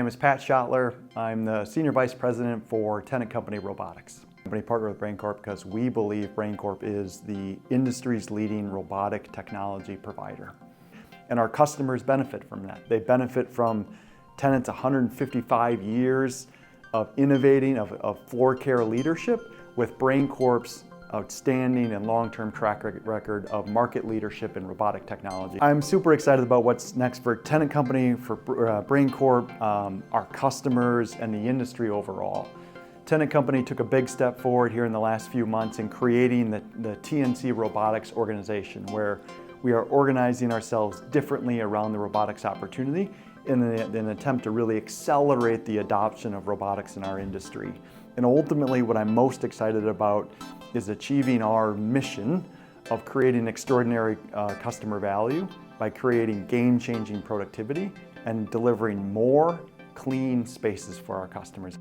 My name is Pat Schottler. I'm the Senior Vice President for Tennant Company Robotics. We partner with BrainCorp because we believe BrainCorp is the industry's leading robotic technology provider. And our customers benefit from that. They benefit from Tennant's 155 years of innovating, of floor care leadership, with BrainCorp's outstanding and long-term track record of market leadership in robotic technology. I'm super excited about what's next for Tennant Company, for BrainCorp, our customers, and the industry overall. Tennant Company took a big step forward here in the last few months in creating the TNC Robotics organization, where we are organizing ourselves differently around the robotics opportunity in an attempt to really accelerate the adoption of robotics in our industry. And ultimately, what I'm most excited about is achieving our mission of creating extraordinary customer value by creating game-changing productivity and delivering more clean spaces for our customers.